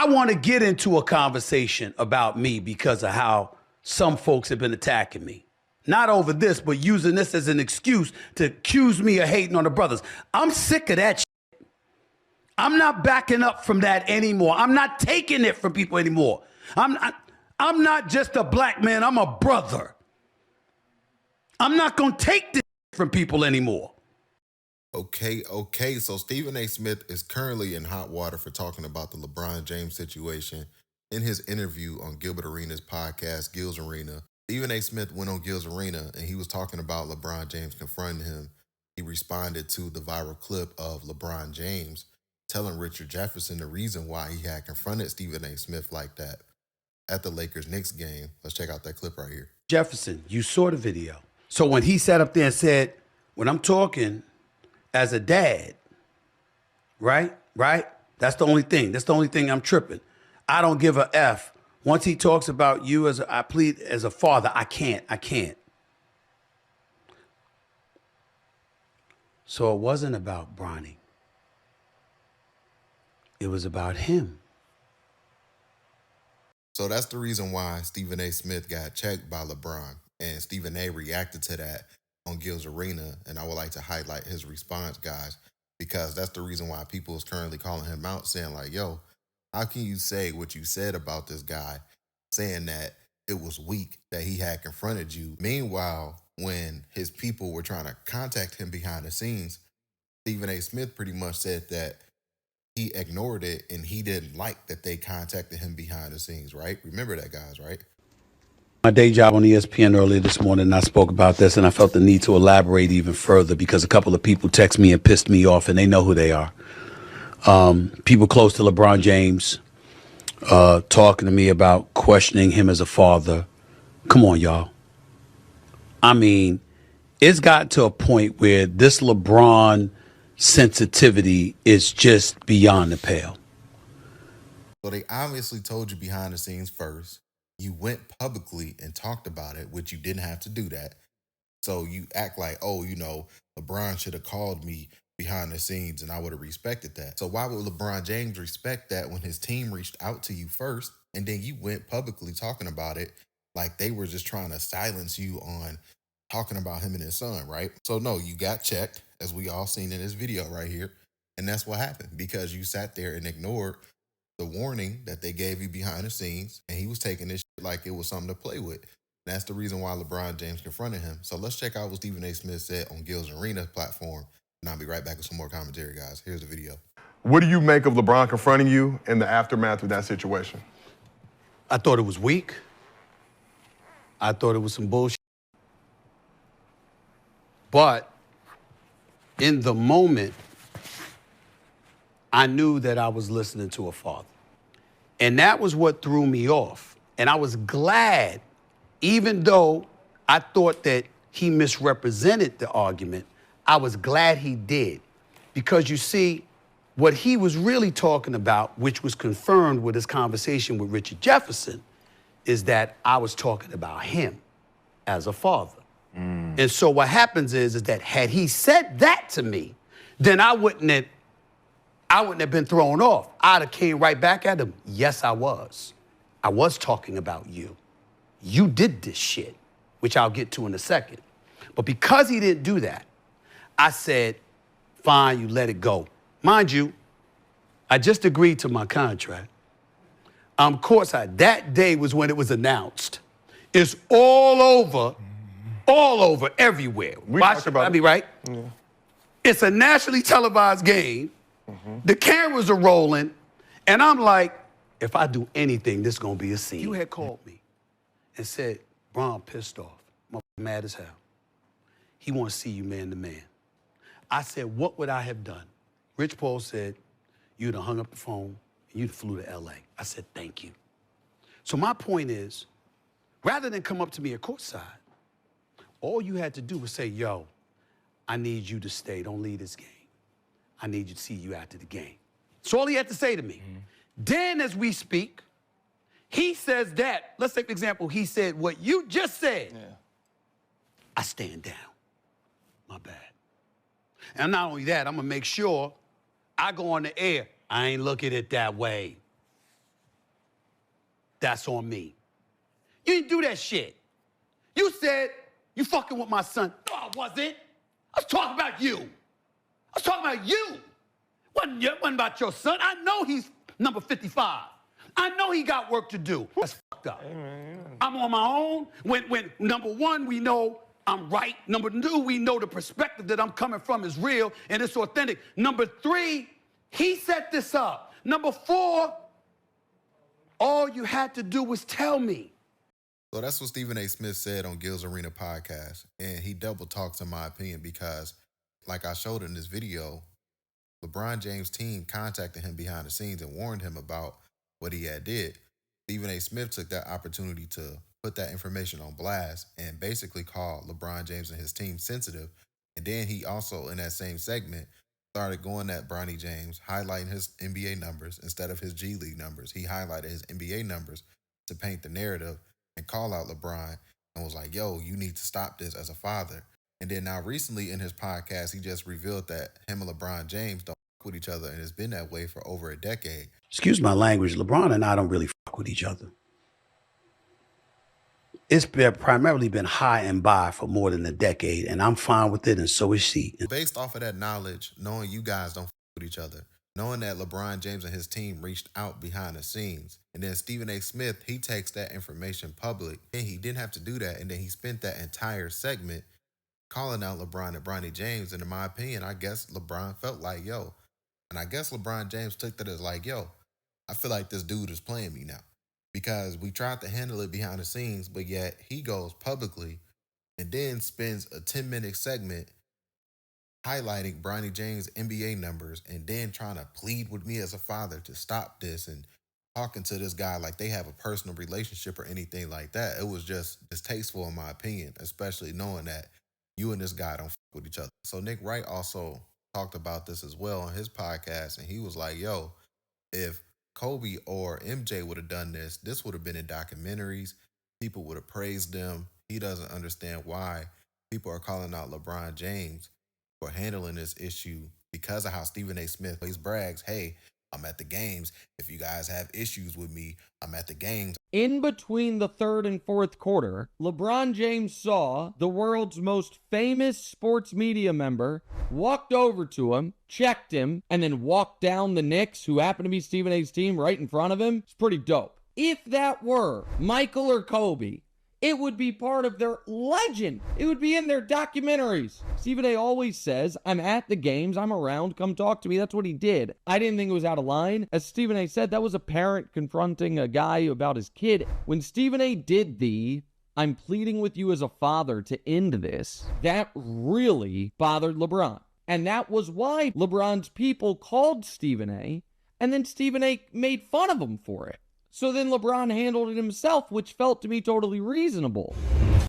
I want to get into a conversation about me because of how some folks have been attacking me. Not over this, but using this as an excuse to accuse me of hating on the brothers. I'm sick of that shit. I'm not backing up from that anymore. I'm not taking it from people anymore. I'm not just a black man. I'm a brother. I'm not going to take this from people anymore. Okay. So Stephen A. Smith is currently in hot water for talking about the LeBron James situation. In his interview on Gilbert Arenas' podcast, Gil's Arena, Stephen A. Smith went on Gil's Arena and he was talking about LeBron James confronting him. He responded to the viral clip of LeBron James telling Richard Jefferson the reason why he had confronted Stephen A. Smith like that at the Lakers-Knicks game. Let's check out that clip right here. Jefferson, you saw the video. So when he sat up there and said, when I'm talking as a dad, right? That's the only thing. That's the only thing I'm tripping. I don't give a F. Once he talks about you I plead as a father, I can't. So it wasn't about Bronny. It was about him. So that's the reason why Stephen A. Smith got checked by LeBron. And Stephen A. reacted to that on Gil's Arena. And I would like to highlight his response, guys, because that's the reason why people is currently calling him out, saying like, yo, how can you say what you said about this guy, saying that it was weak that he had confronted you? Meanwhile, when his people were trying to contact him behind the scenes, Stephen A. Smith pretty much said that he ignored it and he didn't like that they contacted him behind the scenes, right? Remember that, guys, right? My day job on ESPN earlier this morning, I spoke about this and I felt the need to elaborate even further because a couple of people text me and pissed me off and they know who they are. People close to LeBron James talking to me about questioning him as a father. Come on, y'all. I mean, it's gotten to a point where this LeBron sensitivity is just beyond the pale. So they obviously told you behind the scenes first. You went publicly and talked about it, which you didn't have to do that. So you act like, oh, you know, LeBron should have called me behind the scenes and I would have respected that. So why would LeBron James respect that when his team reached out to you first and then you went publicly talking about it like they were just trying to silence you on talking about him and his son, right? So no, you got checked, as we all seen in this video right here. And that's what happened because you sat there and ignored the warning that they gave you behind the scenes, and he was taking this shit like it was something to play with. And that's the reason why LeBron James confronted him. So let's check out what Stephen A. Smith said on Gil's Arena platform, and I'll be right back with some more commentary, guys. Here's the video. What do you make of LeBron confronting you in the aftermath of that situation? I thought it was weak. I thought it was some bullshit. But in the moment, I knew that I was listening to a father. And that was what threw me off. And I was glad, even though I thought that he misrepresented the argument, I was glad he did. Because you see, what he was really talking about, which was confirmed with his conversation with Richard Jefferson, is that I was talking about him as a father. And so what happens is that had he said that to me, then I wouldn't have been thrown off. I'd have came right back at him. Yes, I was. I was talking about you. You did this shit, which I'll get to in a second. But because he didn't do that, I said, fine, you let it go. Mind you, I just agreed to my contract. Courtside, that day was when it was announced. It's all over, everywhere. We talked about it. Right? Yeah. It's a nationally televised game. The cameras are rolling, and I'm like, if I do anything, this is gonna be a scene. You had called me and said, Bron pissed off, mad as hell. He wants to see you man to man. I said, what would I have done? Rich Paul said, you'd have hung up the phone and you'd flew to LA. I said, thank you. So my point is, rather than come up to me at courtside, all you had to do was say, yo, I need you to stay, don't leave this game. I need you to see you after the game. That's all he had to say to me. Then as we speak, he says that, let's take an example, he said what you just said. Yeah. I stand down, my bad. And not only that, I'm gonna make sure I go on the air, I ain't look at it that way. that's on me. You didn't do that shit. You said you fucking with my son. No, I wasn't. I was talking about you. I was talking about you. Wasn't about your son. I know he's number 55. I know he got work to do. That's fucked up. I'm on my own. When number one, we know I'm right. Number two, we know the perspective that I'm coming from is real and it's authentic. Number three, he set this up. Number four, all you had to do was tell me. So that's what Stephen A. Smith said on Gil's Arena podcast. And he double talks in my opinion because, like I showed in this video, LeBron James' team contacted him behind the scenes and warned him about what he had did. Stephen A. Smith took that opportunity to put that information on blast and basically called LeBron James and his team sensitive. And then he also, in that same segment, started going at Bronny James, highlighting his NBA numbers instead of his G League numbers. He highlighted his NBA numbers to paint the narrative and call out LeBron and was like, yo, you need to stop this as a father. And then now recently in his podcast, he just revealed that him and LeBron James don't fuck with each other, and it's been that way for over a decade. Excuse my language, LeBron and I don't really fuck with each other. It's primarily been high and by for more than a decade, and I'm fine with it, and so is she. Based off of that knowledge, knowing you guys don't fuck with each other, knowing that LeBron James and his team reached out behind the scenes, and then Stephen A. Smith, he takes that information public, and he didn't have to do that, and then he spent that entire segment calling out LeBron and Bronny James, and in my opinion, I guess LeBron felt like, yo, and I guess LeBron James took that as like, yo, I feel like this dude is playing me now. Because we tried to handle it behind the scenes, but yet he goes publicly and then spends a 10-minute segment highlighting Bronny James' NBA numbers and then trying to plead with me as a father to stop this and talking to this guy like they have a personal relationship or anything like that. It was just distasteful in my opinion, especially knowing that you and this guy don't fuck with each other. So Nick Wright also talked about this as well on his podcast, and he was like, yo, if Kobe or MJ would have done this, this would have been in documentaries. People would have praised them. He doesn't understand why people are calling out LeBron James for handling this issue because of how Stephen A. Smith always brags, hey, I'm at the games. If you guys have issues with me, I'm at the games. In between the third and fourth quarter, LeBron James saw the world's most famous sports media member, walked over to him, checked him, and then walked down the Knicks, who happened to be Stephen A's team, right in front of him. It's pretty dope. If that were Michael or Kobe, it would be part of their legend. It would be in their documentaries. Stephen A always says, I'm at the games, I'm around, come talk to me. That's what he did. I didn't think it was out of line. As Stephen A said, that was a parent confronting a guy about his kid. When Stephen A did I'm pleading with you as a father to end this, that really bothered LeBron. And that was why LeBron's people called Stephen A, and then Stephen A made fun of him for it. So then LeBron handled it himself, which felt to me totally reasonable.